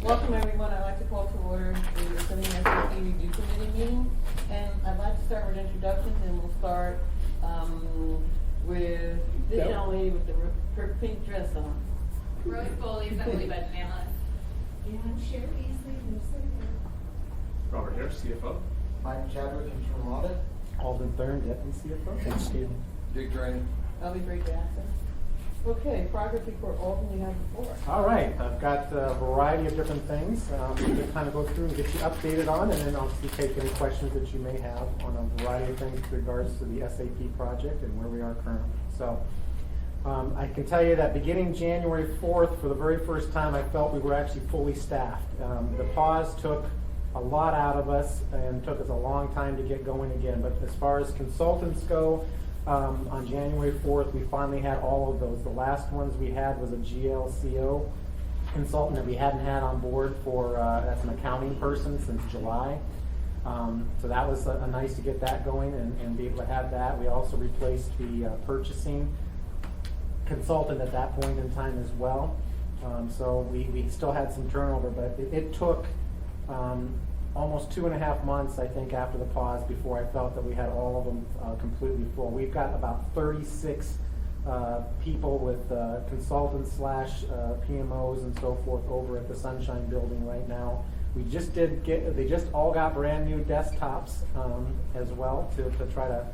Welcome everyone. I'd like to call to order the Assembly SAP Review Committee meeting. And I'd like to start with introductions, and we'll start with this young lady with her pink dress on. Rose Foley, Assembly Budget Analyst. And I'm Sherry Easley, Newsletter. Robert Harris, CFO. Mike Chadwick, Internal Audit. Alden Thurn, Deputy CFO. Thanks, Steve. Dick Drain. I'll be great to answer. Okay, progress report. Alden, you have the floor. All right, I've got a variety of different things to kind of go through and get you updated on, and then obviously take any questions that you may have on a variety of things with regards to the SAP project and where we are currently. So I can tell you that beginning January 4th, for the very first time, I felt we were actually fully staffed. The pause took a lot out of us and took us a long time to get going again, but as far as consultants go, on January 4th, we finally had all of those. The last ones we had was a GLCO consultant that we hadn't had on board for, that's an accounting person, since July. So that was nice to get that going and be able to have that. We also replaced the purchasing consultant at that point in time as well. So we still had some turnover, but it took almost 2.5 months, I think, after the pause before I felt that we had all of them completely full. We've got about 36 people with consultants / PMOs and so forth over at the Sunshine Building right now. We just they just all got brand new desktops as well to try to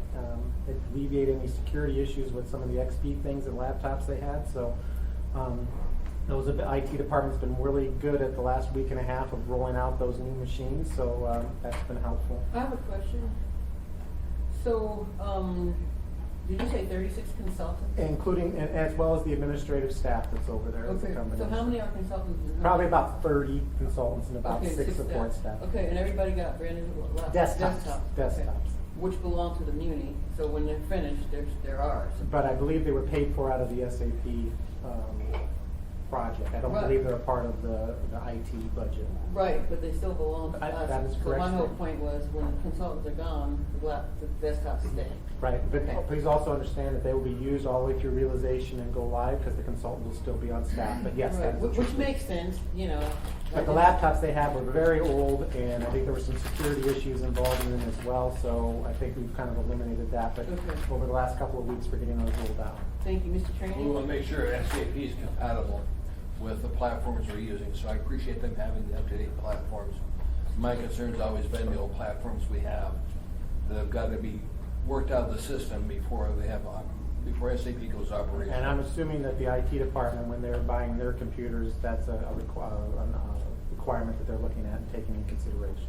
alleviate any security issues with some of the XP things and laptops they had. So those IT department's been really good at the last week and a half of rolling out those new machines, so that's been helpful. I have a question. So, did you say 36 consultants? Including, and as well as the administrative staff that's over there. as a Okay, so combination. how many are consultants? Probably about 30 consultants and about Okay, 6 support staff. Okay, and everybody got brand new Desktops. Okay. Desktops. Which belong to the muni, so when they're finished, they're ours. But I believe they were paid for out of the SAP project. I don't Right. believe they're a part of the IT budget. Right, but they still belong to us. That is So correct. my whole point was, when the consultants are gone, the desktops stay. Right, but Okay. please also understand that they will be used all the way through realization and go live, because the consultant will still be on staff. But yes, Right, that is which true. makes sense, you know. But the laptops they had were very old, and I think there were some security issues involved in them as well, so I think we've kind of eliminated that. But Okay. over the last couple of weeks, we're getting those rolled out. Thank you, Mr. We Trainee. want to make sure SAP is compatible with the platforms we're using, so I appreciate them having the up-to-date platforms. My concern's always been the old platforms we have that have got to be worked out of the system before before SAP goes operational. And I'm assuming that the IT department, when they're buying their computers, that's a requirement that they're looking at and taking into consideration.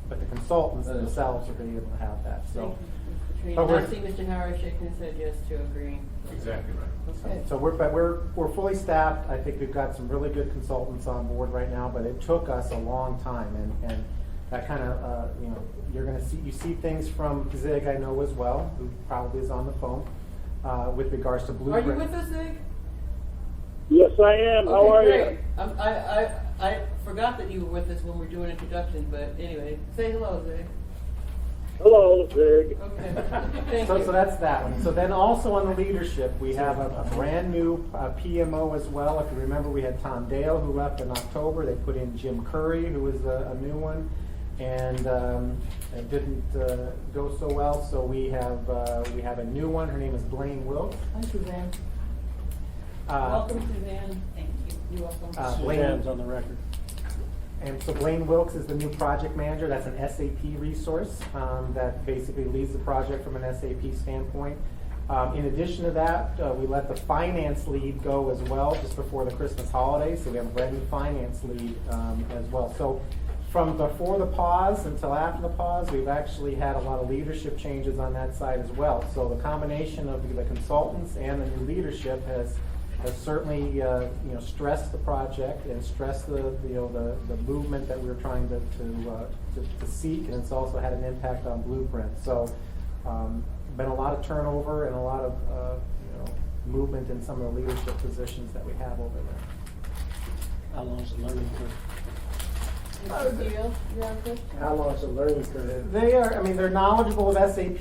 But the consultants themselves are being able to have that, Thank so. you, Mr. Trainee. But we're- I see Mr. Harris shaking his head yes to agree. Exactly right. Okay. So we're fully staffed. I think we've got some really good consultants on board right now, but it took us a long time, and that kind of, you see things from Zig, I know as well, who probably is on the phone, with regards to Are Blueprint. you with us, Zig? Yes, I am. How are Okay, you? great. I forgot that you were with us when we were doing introductions, but anyway, say hello, Zig. Hello, Zig. Okay, thank So you. that's that one. So then also on the leadership, we have a brand new PMO as well. If you remember, we had Tom Dale, who left in October. They put in Jim Curry, who was a new one, and it didn't go so well. So we have a new one. Her name is Blaine Wilkes. Hi, Suzanne. Welcome, Suzanne. Thank you. You're welcome. Blaine, on the record. and so Blaine Wilkes is the new project manager. That's an SAP resource that basically leads the project from an SAP standpoint. In addition to that, we let the finance lead go as well just before the Christmas holidays. So we have a brand new finance lead as well. So from before the pause until after the pause, we've actually had a lot of leadership changes on that side as well. So the combination of the consultants and the new leadership has certainly stressed the project and stressed the movement that we were trying to seek, and it's also had an impact on Blueprint. So been a lot of turnover and a lot of movement in some of the leadership positions that we have over there. How long is the learning curve? Mr. Steele, you have a question? How long is the learning curve? They're knowledgeable of SAP,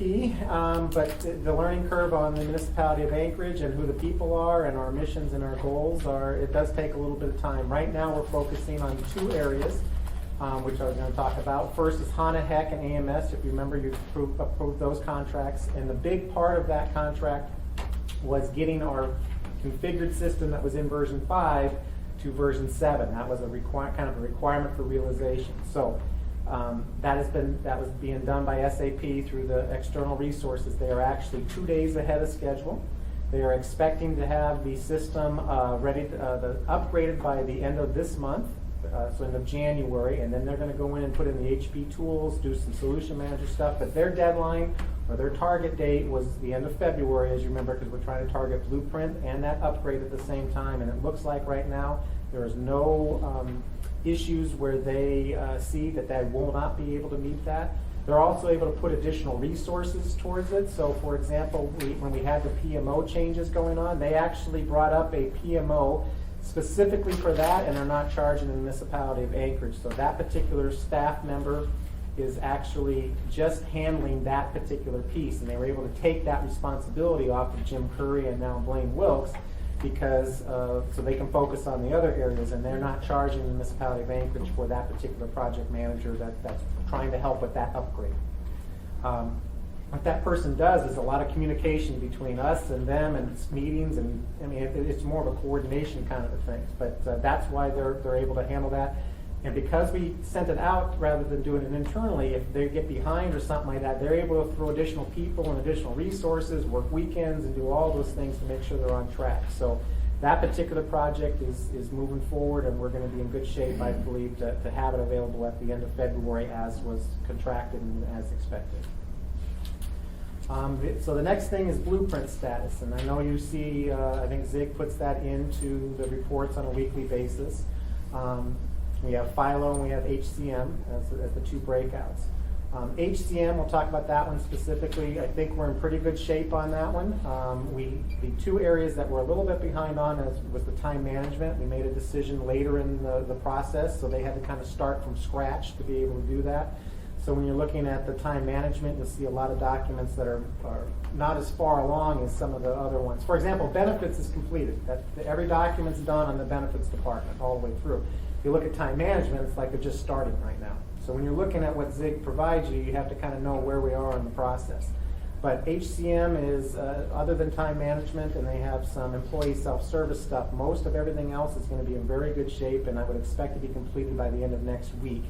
but the learning curve on the municipality of Anchorage and who the people are and our missions and our goals are, it does take a little bit of time. Right now, we're focusing on 2 areas, which I was going to talk about. First is HANA, HEC, and AMS. If you remember, you approved those contracts. And the big part of that contract was getting our configured system that was in version 5 to version 7. That was a kind of a requirement for realization. So that was being done by SAP through the external resources. They are actually 2 days ahead of schedule. They are expecting to have the system upgraded by the end of this month, so end of January, and then they're going to go in and put in the HP tools, do some solution manager stuff. But their deadline or their target date was the end of February, as you remember, because we're trying to target Blueprint and that upgrade at the same time. And it looks like right now there is no issues where they see that they will not be able to meet that. They're also able to put additional resources towards it. So, for example, when we had the PMO changes going on, they actually brought up a PMO specifically for that, and are not charging the municipality of Anchorage. So that particular staff member is actually just handling that particular piece, and they were able to take that responsibility off of Jim Curry and now Blaine Wilkes, because so they can focus on the other areas, and they're not charging the municipality of Anchorage for that particular project manager that's trying to help with that upgrade. What that person does is a lot of communication between us and them, and it's meetings, and I mean it's more of a coordination kind of a thing. But that's why they're able to handle that. And because we sent it out rather than doing it internally, if they get behind or something like that, they're able to throw additional people and additional resources, work weekends, and do all those things to make sure they're on track. So that particular project is moving forward, and we're going to be in good shape, I believe, to have it available at the end of February as was contracted and as expected. So the next thing is Blueprint status, and I know you see, I think Zig puts that into the reports on a weekly basis. We have Philo and we have HCM as the 2 breakouts. HCM, we'll talk about that one specifically. I think we're in pretty good shape on that one. The 2 areas that we're a little bit behind on was the time management. We made a decision later in the process, so they had to kind of start from scratch to be able to do that. So when you're looking at the time management, you'll see a lot of documents that are not as far along as some of the other ones. For example, benefits is completed. Every document's done on the benefits department all the way through. If you look at time management, it's like they're just starting right now. So when you're looking at what Zig provides you, you have to kind of know where we are in the process. But HCM is, other than time management, and they have some employee self-service stuff, most of everything else is going to be in very good shape, and I would expect to be completed by the end of next week.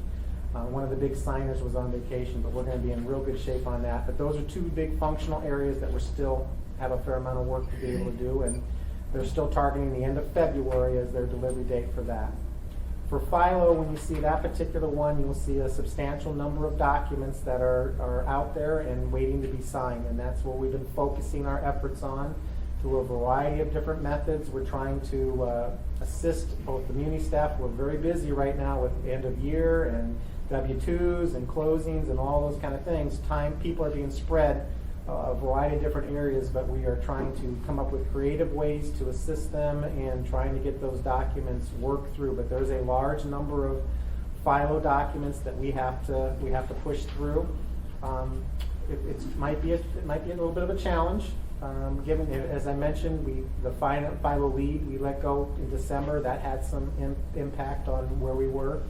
One of the big signers was on vacation, but we're going to be in real good shape on that. But those are 2 big functional areas that we still have a fair amount of work to be able to do, and they're still targeting the end of February as their delivery date for that. For Philo, when you see that particular one, you'll see a substantial number of documents that are out there and waiting to be signed, and that's what we've been focusing our efforts on through a variety of different methods. We're trying to assist both the muni staff. We're very busy right now with end of year and W-2s and closings and all those kind of things. People are being spread a variety of different areas, but we are trying to come up with creative ways to assist them and trying to get those documents worked through. But there's a large number of Philo documents that we have to push through. It might be a little bit of a challenge, given, as I mentioned, the Philo lead we let go in December. That had some impact on where we were.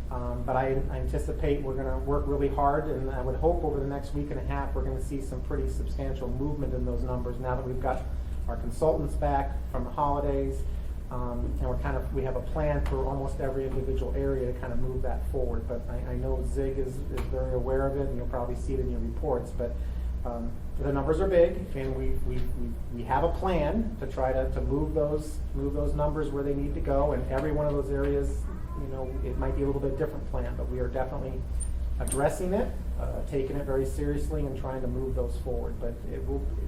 But I anticipate we're going to work really hard, and I would hope over the next week and a half we're going to see some pretty substantial movement in those numbers now that we've got our consultants back from the holidays, and we have a plan for almost every individual area to kind of move that forward. But I know Zig is very aware of it, and you'll probably see it in your reports. But the numbers are big, and we have a plan to try to move those numbers where they need to go, and every one of those areas. It might be a little bit different plan, but we are definitely addressing it, taking it very seriously, and trying to move those forward. But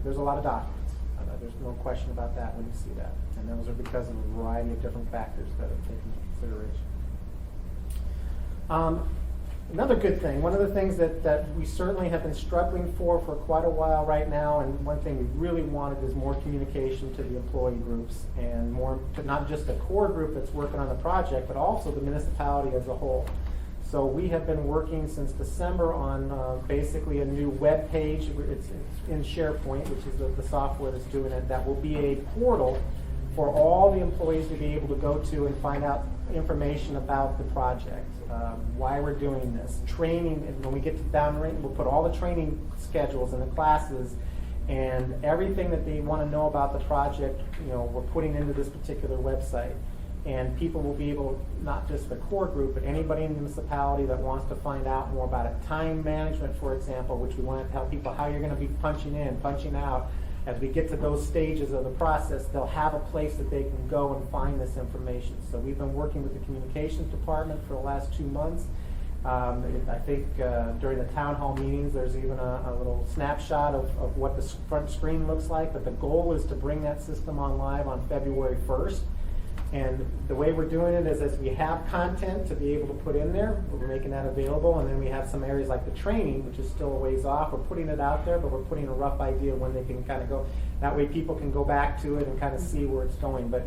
there's a lot of documents. There's no question about that when you see that. And those are because of a variety of different factors that are taken into consideration. Another good thing, one of the things that we certainly have been struggling for quite a while right now, and one thing we really wanted is more communication to the employee groups, and more to not just the core group that's working on the project, but also the municipality as a whole. So we have been working since December on basically a new web page. It's in SharePoint, which is the software that's doing it. That will be a portal for all the employees to be able to go to and find out information about the project, why we're doing this, training. And when we get to downrange, we'll put all the training schedules and the classes and everything that they want to know about the project. We're putting into this particular website. And people will be able, not just the core group, but anybody in the municipality that wants to find out more about it. Time management, for example, which we want to tell people how you're going to be punching in, punching out. As we get to those stages of the process, they'll have a place that they can go and find this information. So we've been working with the communications department for the last 2 months. I think during the town hall meetings, there's even a little snapshot of what the front screen looks like. But the goal is to bring that system on live on February 1st. And the way we're doing it is as we have content to be able to put in there, we're making that available. And then we have some areas like the training, which is still a ways off. We're putting it out there, but we're putting a rough idea when they can kind of go. That way people can go back to it and kind of see where it's going. But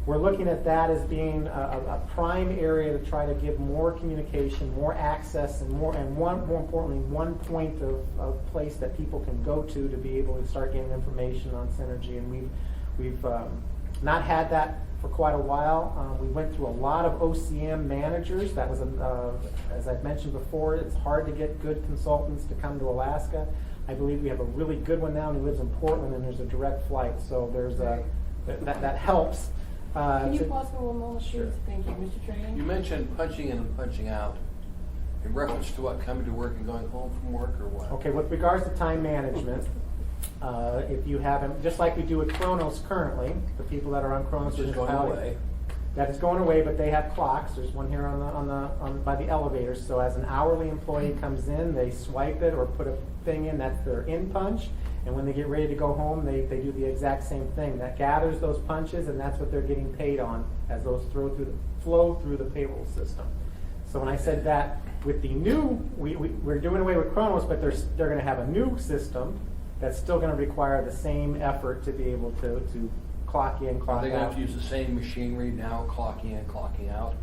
we're looking at that as being a prime area to try to give more communication, more access, and more importantly, one point of place that people can go to be able to start getting information on Synergy. And we've not had that for quite a while. We went through a lot of OCM managers. That was, as I've mentioned before, it's hard to get good consultants to come to Alaska. I believe we have a really good one now, and he lives in Portland, and there's a direct flight, so there's that helps. Can you pause for 1 moment, please? Sure. Thank you, Mr. Tran. You mentioned punching in and punching out in reference to what, coming to work and going home from work, or what? Okay, with regards to time management, if you haven't, just like we do with Kronos currently, the people that are on Kronos Which is going away. That is going away, but they have clocks. There's one here by the elevators. So as an hourly employee comes in, they swipe it or put a thing in. That's their in punch. And when they get ready to go home, they do the exact same thing. That gathers those punches, and that's what they're getting paid on as those flow through the payroll system. So when I said that with the new, we're doing away with Kronos, but they're going to have a new system that's still going to require the same effort to be able to clock in, clock out. Are they going to use the same machinery now, clocking in, clocking out?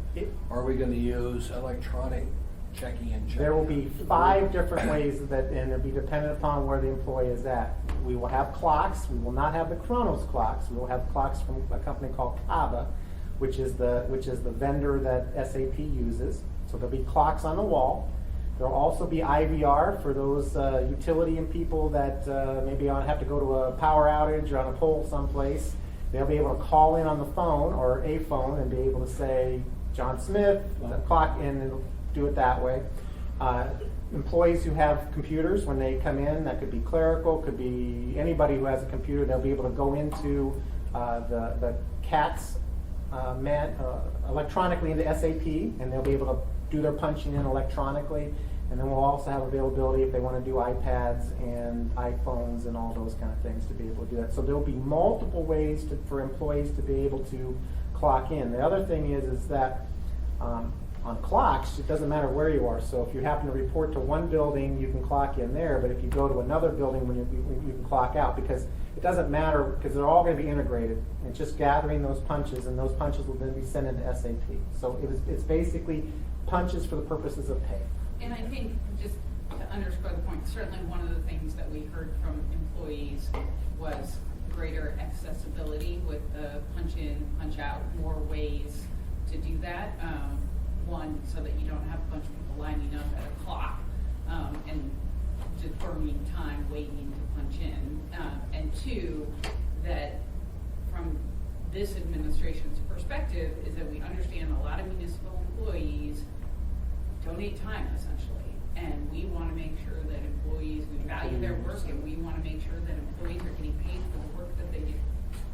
Or are we going to use electronic checking in, checking There will out? be 5 different ways and it'll be dependent upon where the employee is at. We will have clocks. We will not have the Kronos clocks. We will have clocks from a company called Kava, which is the vendor that SAP uses. So there'll be clocks on the wall. There'll also be IVR for those utility and people that maybe have to go to a power outage or on a pole someplace. They'll be able to call in on the phone or a phone and be able to say, John Smith, clock in, and it'll do it that way. Employees who have computers, when they come in, that could be clerical, could be anybody who has a computer, they'll be able to go into the CATS electronically into SAP, and they'll be able to do their punching in electronically. And then we'll also have availability if they want to do iPads and iPhones and all those kind of things to be able to do that. So there'll be multiple ways for employees to be able to clock in. The other thing is that on clocks, it doesn't matter where you are. So if you happen to report to one building, you can clock in there. But if you go to another building, you can clock out, because it doesn't matter, because they're all going to be integrated. It's just gathering those punches, and those punches will then be sent into SAP. So it's basically punches for the purposes of pay. And I think, just to underscore the point, certainly one of the things that we heard from employees was greater accessibility with the punch in, punch out, more ways to do that. One, so that you don't have a bunch of people lining up at a clock and just burning time waiting to punch in. And 2, that from this administration's perspective is that we understand a lot of municipal employees donate time, essentially, and we want to make sure that employees, we value their work, and we want to make sure that employees are getting paid for the work that they do.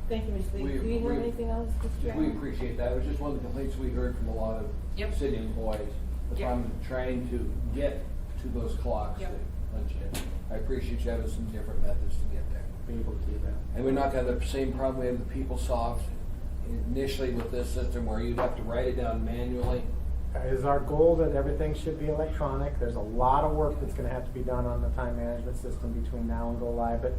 Thank you, Ms. Lee. Do you have anything else, Mr. We Tran? appreciate that. It was just one of the complaints we heard from a lot of Yep. city employees. That's why Yep. I'm trying to get to those clocks Yep. to punch in. I appreciate you having some different methods to get there. Be able to do that. And we're not going to have the same problem we had with PeopleSoft initially with this system, where you'd have to write it down manually. It is our goal that everything should be electronic. There's a lot of work that's going to have to be done on the time management system between now and go live. But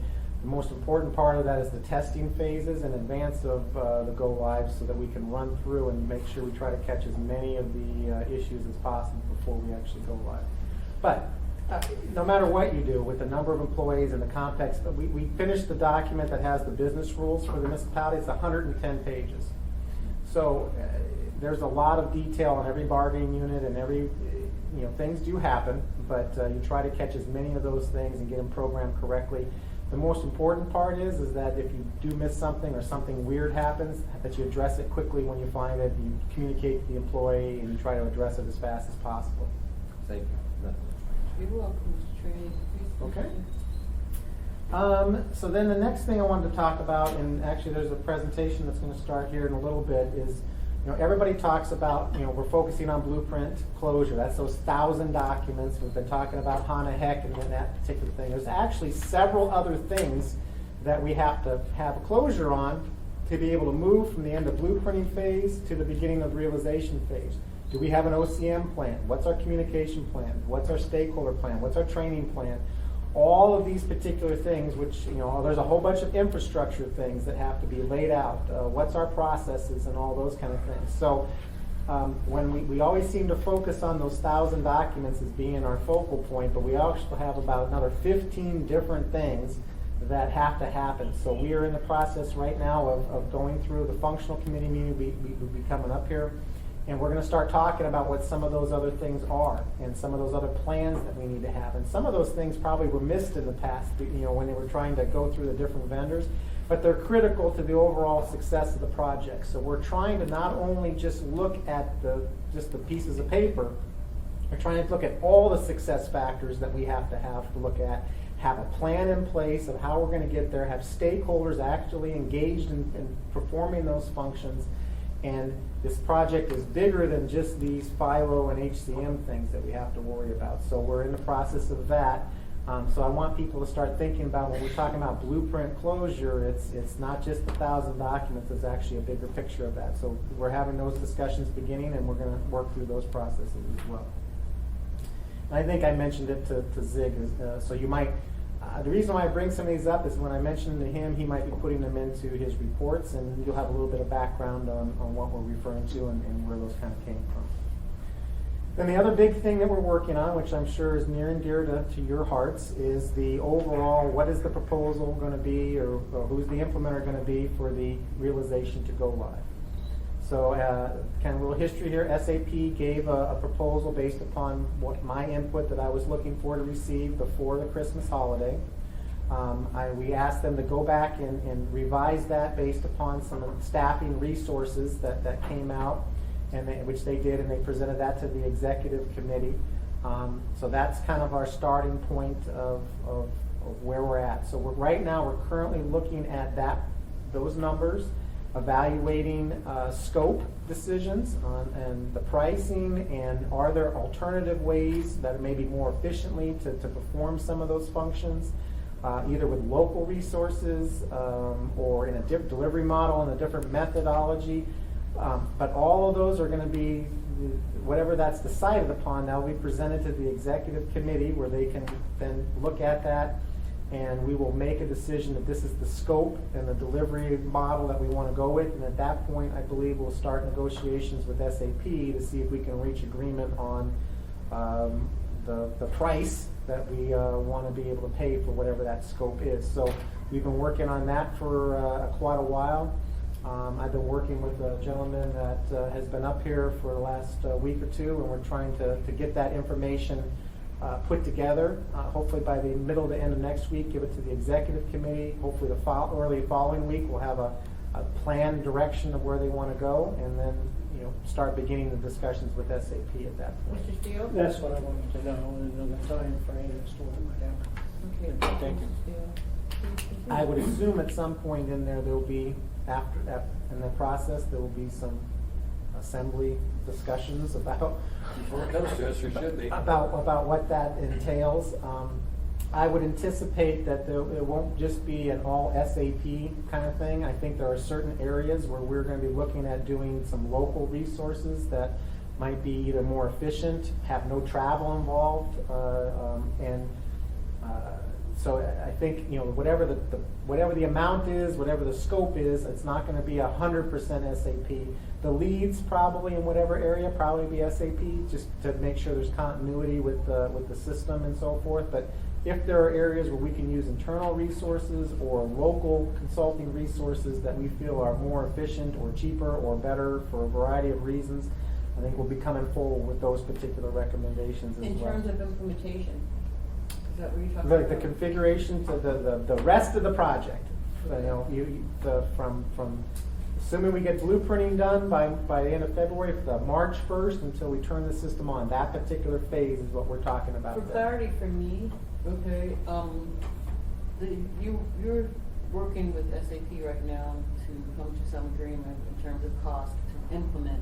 The most important part of that is the testing phases in advance of the go live, so that we can run through and make sure we try to catch as many of the issues as possible before we actually go live. But no matter what you do with the number of employees and the complex, we finished the document that has the business rules for the municipality. It's 110 pages. So there's a lot of detail on every bargaining unit, and every, things do happen, but you try to catch as many of those things and get them programmed correctly. The most important part is that if you do miss something or something weird happens, that you address it quickly when you find it, you communicate to the employee, and you try to address it as fast as possible. Thank you. You're welcome, Mr. Trini. Please Okay. continue. So then the next thing I wanted to talk about, and actually there's a presentation that's going to start here in a little bit, is everybody talks about, we're focusing on blueprint closure. That's those 1,000 documents. We've been talking about HANA Heck and that particular thing. There's actually several other things that we have to have closure on to be able to move from the end of blueprinting phase to the beginning of the realization phase. Do we have an OCM plan? What's our communication plan? What's our stakeholder plan? What's our training plan? All of these particular things, which, there's a whole bunch of infrastructure things that have to be laid out. What's our processes and all those kind of things. So when we always seem to focus on those 1,000 documents as being our focal point, but we also have about another 15 different things that have to happen. So we are in the process right now of going through the functional committee meeting. We will be coming up here. And we're going to start talking about what some of those other things are and some of those other plans that we need to have. And some of those things probably were missed in the past, when they were trying to go through the different vendors, but they're critical to the overall success of the project. So we're trying to not only just look at just the pieces of paper, we're trying to look at all the success factors that we have to look at, have a plan in place of how we're going to get there, have stakeholders actually engaged in performing those functions. And this project is bigger than just these FILO and HCM things that we have to worry about. So we're in the process of that. So I want people to start thinking about, when we're talking about blueprint closure, it's not just 1,000 documents, it's actually a bigger picture of that. So we're having those discussions beginning, and we're going to work through those processes as well. And I think I mentioned it to Zig, so you might, the reason why I bring some of these up is when I mentioned to him, he might be putting them into his reports, and you'll have a little bit of background on what we're referring to and where those kind of came from. Then the other big thing that we're working on, which I'm sure is near and dear to your hearts, is the overall, what is the proposal going to be, or who's the implementer going to be for the realization to go live. So kind of a little history here. SAP gave a proposal based upon what my input that I was looking for to receive before the Christmas holiday. We asked them to go back and revise that based upon some staffing resources that came out, which they did, and they presented that to the executive committee. So that's kind of our starting point of where we're at. So right now we're currently looking at those numbers, evaluating scope decisions and the pricing, and are there alternative ways that maybe more efficiently to perform some of those functions, either with local resources or in a different delivery model and a different methodology. But all of those are going to be, whatever that's decided upon, that will be presented to the executive committee, where they can then look at that, and we will make a decision that this is the scope and the delivery model that we want to go with. And at that point, I believe we'll start negotiations with SAP to see if we can reach agreement on the price that we want to be able to pay for whatever that scope is. So we've been working on that for quite a while. I've been working with a gentleman that has been up here for the last week or two, and we're trying to get that information put together. Hopefully by the middle to end of next week, give it to the executive committee. Hopefully the early following week, we'll have a planned direction of where they want to go, and then start beginning the discussions with SAP at that point. Mr. Steele? That's what I wanted to know, and the time frame as to what might happen. Okay. Thank you. Mr. Steele. Please continue. I would assume at some point in there will be, after that, in the process, there will be some assembly discussions about Before it comes to us, there should be. about what that entails. I would anticipate that it won't just be an all SAP kind of thing. I think there are certain areas where we're going to be looking at doing some local resources that might be either more efficient, have no travel involved, and So I think, whatever the amount is, whatever the scope is, it's not gonna be 100% SAP. The leads probably in whatever area probably be SAP, just to make sure there's continuity with the system and so forth. But if there are areas where we can use internal resources or local consulting resources that we feel are more efficient or cheaper or better for a variety of reasons, I think we'll be coming forward with those particular recommendations as well. In terms of implementation, is that what you're talking The about? configuration to the rest of the project, from assuming we get blueprinting done by the end of February, the March 1st until we turn the system on, that particular phase is what we're talking about For there. clarity for me, okay, you're working with SAP right now to come to some agreement in terms of cost to implement.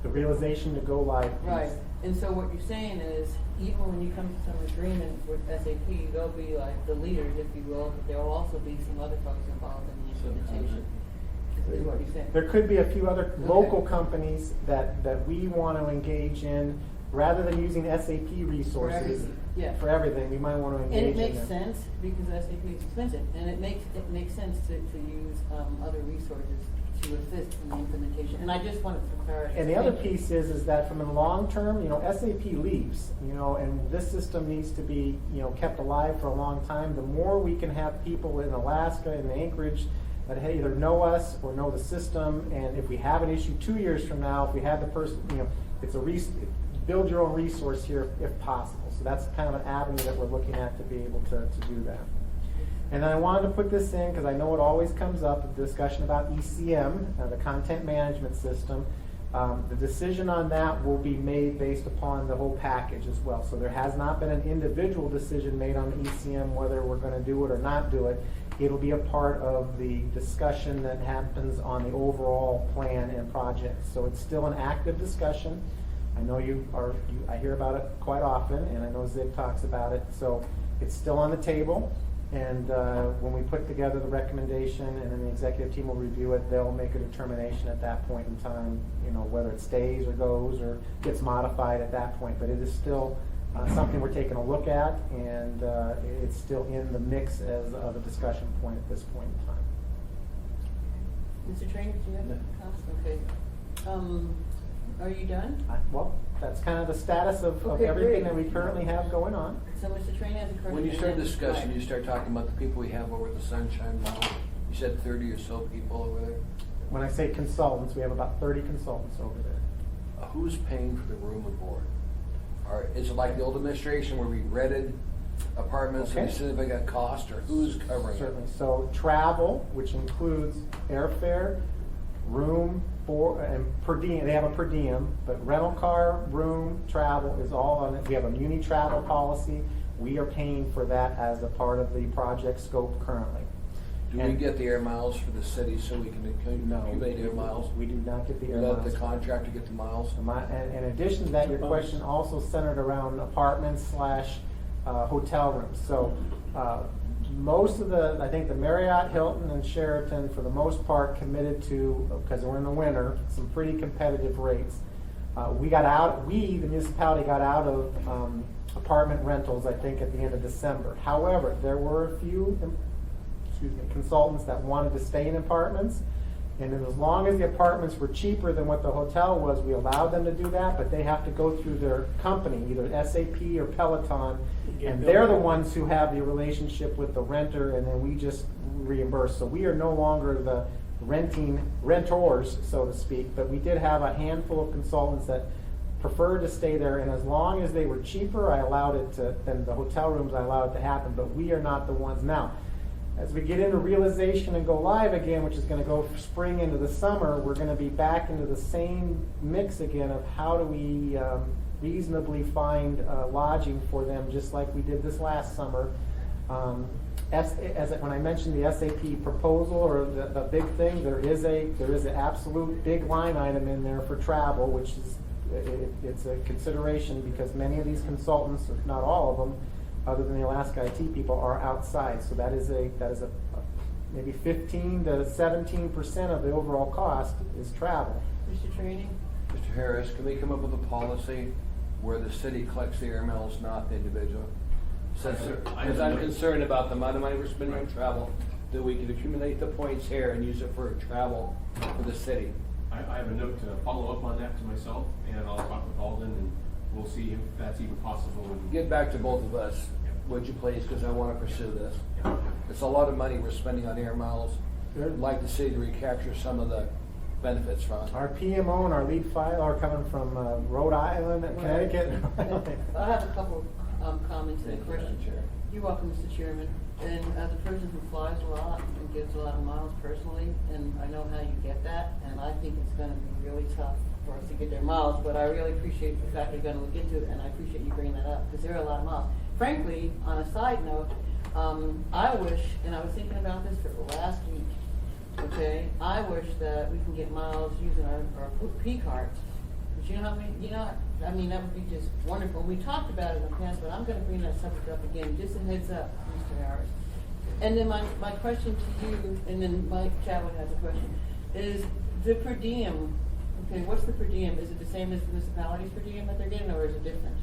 The realization to go live piece. Right, and so what you're saying is, even when you come to some agreement with SAP, they'll be like the leaders, if you will, but there will also be some other folks involved in the implementation. Is what you're saying. There could be a few other local Okay. companies that we want to engage in, rather than using SAP resources. everything, yeah. For everything, we might want to And engage it in makes them. sense, because SAP is expensive, and it makes sense to use other resources to assist in the implementation, and I just wanted for clarity. And the other Thank you. piece is that from the long term, SAP leaves, and this system needs to be, kept alive for a long time. The more we can have people in Alaska and Anchorage that either know us or know the system, and if we have an issue 2 years from now, if we have the person, it's build your own resource here if possible. So that's kind of an avenue that we're looking at to be able to do that. And then I wanted to put this in because I know it always comes up, the discussion about ECM, the content management system. The decision on that will be made based upon the whole package as well. So there has not been an individual decision made on ECM whether we're going to do it or not do it. It'll be a part of the discussion that happens on the overall plan and project. So it's still an active discussion. I know I hear about it quite often, and I know Zig talks about it. So it's still on the table. And when we put together the recommendation and then the executive team will review it, they'll make a determination at that point in time, whether it stays or goes or gets modified at that point. But it is still something we're taking a look at, and it's still in the mix as of a discussion point at this point in time. Mr. Trainer, do you have No. comments? Okay. Are you done? Well, that's kind of the status of Okay, everything great. that we currently have going on. So Mr. Trainer has a question. When you start and then- discussing, right. you start talking about the people we have over at the Sunshine Law. You said 30 or so people over there. When I say consultants, we have about 30 consultants over there. Who's paying for the room and board? Or is it like the old administration where we rented apartments and Okay. we said they got cost, or who's covering it? Certainly. So travel, which includes airfare, room, board, and per diem. They have a per diem, but rental car, room, travel is all on it. We have a muni travel policy. We are paying for that as a part of the project scope currently. Do we And- get the air miles for the city so we can No, accumulate air miles? we do not get the air Let miles. the contractor get the miles? And in addition to that, your question also centered around apartments / hotel rooms. So most of the Marriott, Hilton, and Sheraton, for the most part, committed to, because we're in the winter, some pretty competitive rates. The municipality got out of apartment rentals, I think, at the end of December. However, there were a few consultants that wanted to stay in apartments. And then as long as the apartments were cheaper than what the hotel was, we allowed them to do that, but they have to go through their company, either SAP or Peloton, and they're the ones who have the relationship with the renter, and then we just reimburse. So we are no longer the rentors, so to speak, but we did have a handful of consultants that preferred to stay there, and as long as they were cheaper, than the hotel rooms, I allowed it to happen, but we are not the ones now. As we get into realization and go live again, which is going to go spring into the summer, we're going to be back into the same mix again of how do we reasonably find lodging for them, just like we did this last summer. When I mentioned the SAP proposal or the big thing, there is an absolute big line item in there for travel, which is it's a consideration because many of these consultants, if not all of them, other than the Alaska IT people, are outside. So that is a maybe 15 to 17% of the overall cost is travel. Mr. Training? Mr. Harris, can we come up with a policy where the city collects the air miles, not the individual? Because I'm concerned about the amount of money we're spending on travel, that we can accumulate the points here and use it for travel for the city. I have a note to follow up on that to myself, and I'll talk with Alden, and we'll see if that's even possible. Get back to both of us, would you please, because I want to pursue this. It's a lot of money we're spending on air miles. I'd like the city to recapture some of the benefits from it. Our PMO and our lead file are coming from Rhode Island and Connecticut. I have a couple comments and Thank you, questions. Madam Chair. You're welcome, Mr. Chairman. And as a person who flies a lot and gives a lot of miles personally, and I know how you get that, and I think it's gonna be really tough for us to get their miles, but I really appreciate the fact you're gonna look into it, and I appreciate you bringing that up, because there are a lot of miles. Frankly, on a side note, I wish, and I was thinking about this for the last week, okay, I wish that we can get miles using our P cards. But you know how many, I mean, that would be just wonderful. We talked about it in the past, but I'm gonna bring that subject up again, just a heads up, Mr. Harris. And then my question to you, and then Mike Chadwick has a question, is the per diem, okay, what's the per diem? Is it the same as the municipalities per diem that they're getting, or is it different?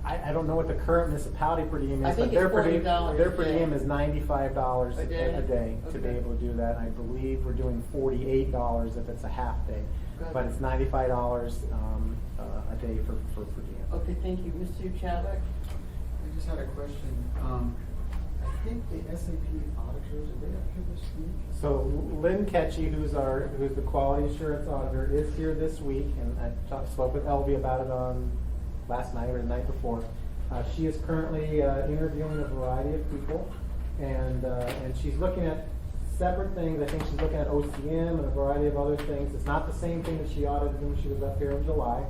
I don't know what the current municipality per diem I is, think but their it's per diem, $40 their a per day. diem is $95 A day? a day to be Okay. able to do that. I believe we're doing $48 if it's a half day, Got but it. it's $95 a day for per diem. Okay, thank you. Mr. Chadwick? I just had a question. I think the SAP auditors, are they up here this week? So Lynn Ketchy, who's the quality assurance auditor, is here this week, and I spoke with Elvie about it on last night or the night before. She is currently interviewing a variety of people, and she's looking at separate things. I think she's looking at OCM and a variety of other things. It's not the same thing that she audited when she was up here in July.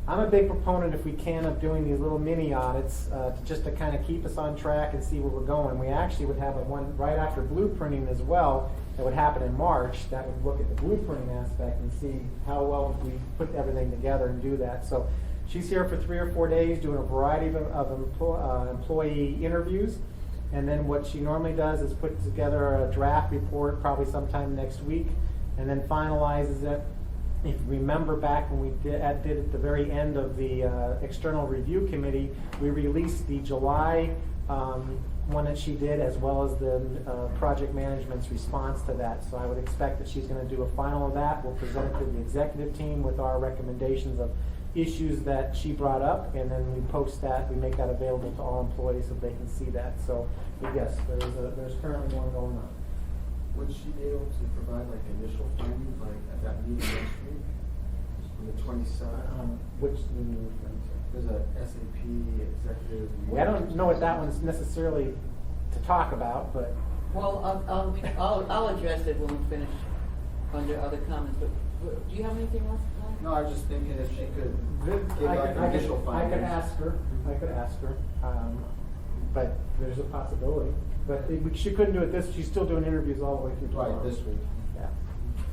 I'm a big proponent, if we can, of doing these little mini audits just to kind of keep us on track and see where we're going. We actually would have one right after blueprinting as well that would happen in March that would look at the blueprinting aspect and see how well we put everything together and do that. So she's here for 3 or 4 days doing a variety of employee interviews. And then what she normally does is put together a draft report probably sometime next week and then finalizes it. If you remember back when we did at the very end of the external review committee, we released the July one that she did, as well as the project management's response to that. So I would expect that she's going to do a final of that. We'll present it to the executive team with our recommendations of issues that she brought up, and then we post that, we make that available to all employees so they can see that. So yes, there's currently one going on. Would she be able to provide like initial findings, like at that meeting next week, on the 27th? Which meeting are you referring to? There's a SAP executive. I don't know what that one's necessarily to talk about, but Well, I'll address it when we finish under other comments, but do you have anything else? Mike? No, I was just thinking if she could give like I initial could findings. ask her, but there's a possibility. But she couldn't do it she's still doing interviews all the way through tomorrow. Right, this week. Yeah.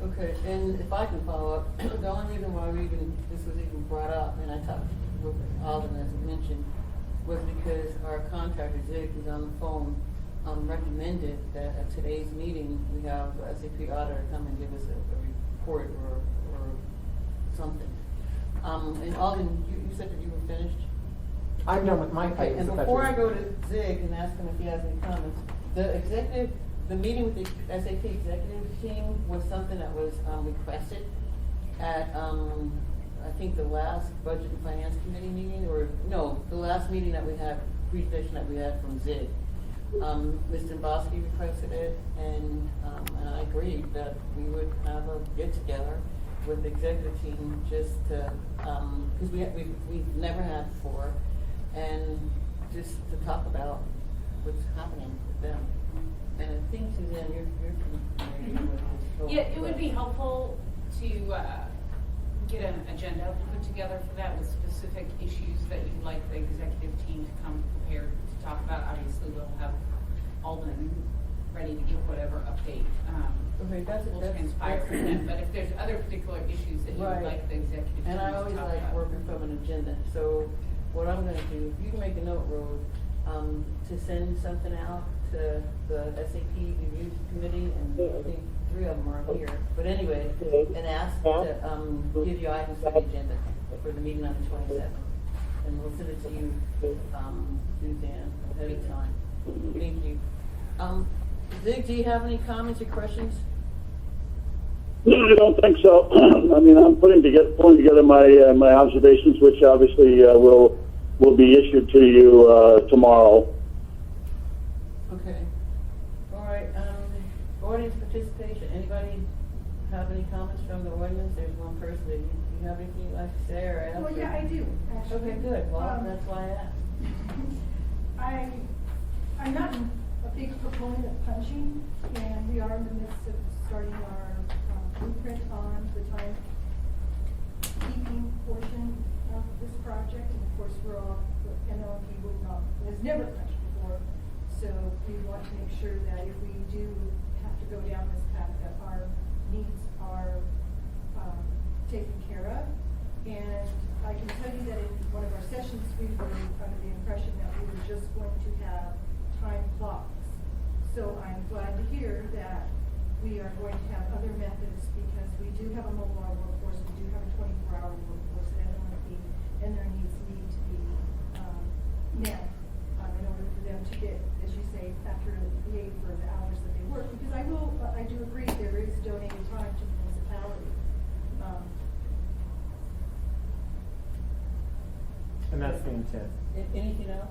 Okay, and if I can follow up, the only reason why this was even brought up, and I talked with Alden as I mentioned, was because our contractor, Zig, who's on the phone, recommended that at today's meeting, we have the SAP auditor come and give us a report or something. And Alden, you said that you were finished? I'm done with my Okay, items. and before I go to Zig and ask him if he has any comments, the meeting with the SAP executive team was something that was requested at, I think the last Budget and Finance Committee meeting, or, no, the last meeting that we had, presentation that we had from Zig. Mr. Bosky requested it, and I agreed that we would have a get-together with the executive team just to, because we've never had before, and just to talk about what's happening with them. And I think, Suzanne, you're familiar with this whole. Yeah, it would be helpful to get an agenda put together for that with specific issues that you'd like the executive team to come prepared to talk about. Obviously, we'll have Alden ready to give whatever update Okay, will transpire from them. But if there's other particular issues that you would Right. like the executive team And I to always talk like about. working from an agenda, so what I'm gonna do, if you can make a note, Rose, to send something out to the SAP review committee, and I think 3 of them are here, but anyway, and ask to, give you items for the agenda for the meeting on the 27th. and we'll send it to you, Suzanne, ahead of time. Thank you. Zig, do you have any comments or questions? No, I don't think so. I mean, I'm pulling together my observations, which obviously will be issued to you tomorrow. Okay. All right, audience participation, anybody have any comments from the audience? There's one person, do you have anything you'd like to say or ask? Well, yeah, I do, actually. Okay, good, well, that's why I asked. I'm not a big proponent of punching, and we are in the midst of starting our blueprint on the timekeeping portion of this project. And of course, we're all, NLP has never punched before, so we want to make sure that if we do have to go down this path, that our needs are taken care of. And I can tell you that in one of our sessions, we were under the impression that we were just going to have time clocks. So I'm glad to hear that we are going to have other methods, because we do have a mobile workforce, we do have a 24-hour workforce at NLP, and their needs need to be met in order for them to get, as you say, accurately paid for the hours that they work. Because I do agree there is donated time to the municipality. And that's the intent. Anything else?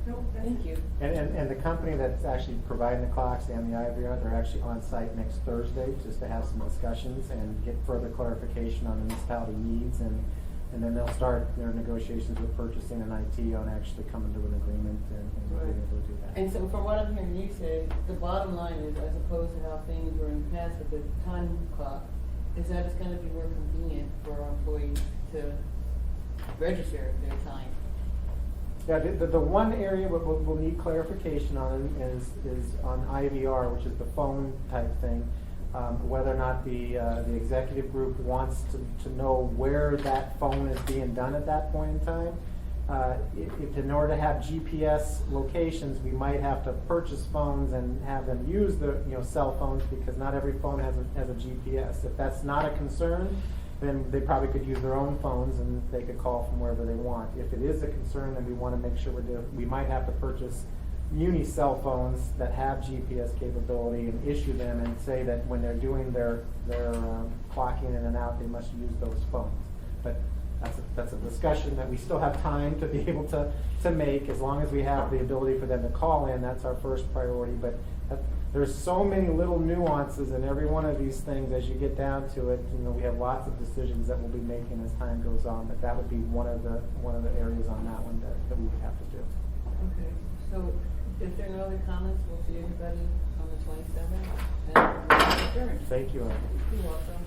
Nope, that's Thank it. you. And the company that's actually providing the clocks and the IVR, they're actually on site next Thursday just to have some discussions and get further clarification on the municipality needs, and then they'll start their negotiations with purchasing and IT on actually coming to an agreement and being able to do that. And so from what I'm hearing you say, the bottom line is, as opposed to how things were in the past with the time clock, is that it's gonna be more convenient for our employees to register their time. Yeah, the one area we'll need clarification on is on IVR, which is the phone type thing. Whether or not the executive group wants to know where that phone is being done at that point in time. If in order to have GPS locations, we might have to purchase phones and have them use the cell phones, because not every phone has a GPS. If that's not a concern, then they probably could use their own phones and they could call from wherever they want. If it is a concern, then we want to make sure we might have to purchase muni cell phones that have GPS capability and issue them, and say that when they're doing their clocking in and out, they must use those phones. But that's a discussion that we still have time to be able to make, as long as we have the ability for them to call in. That's our first priority. But there's so many little nuances in every one of these things. As you get down to it, we have lots of decisions that we'll be making as time goes on. But that would be one of the areas on that one that we would have to do. Okay, so if there are no other comments, we'll see everybody on the 27th. And we're adjourned. Thank you. You're welcome.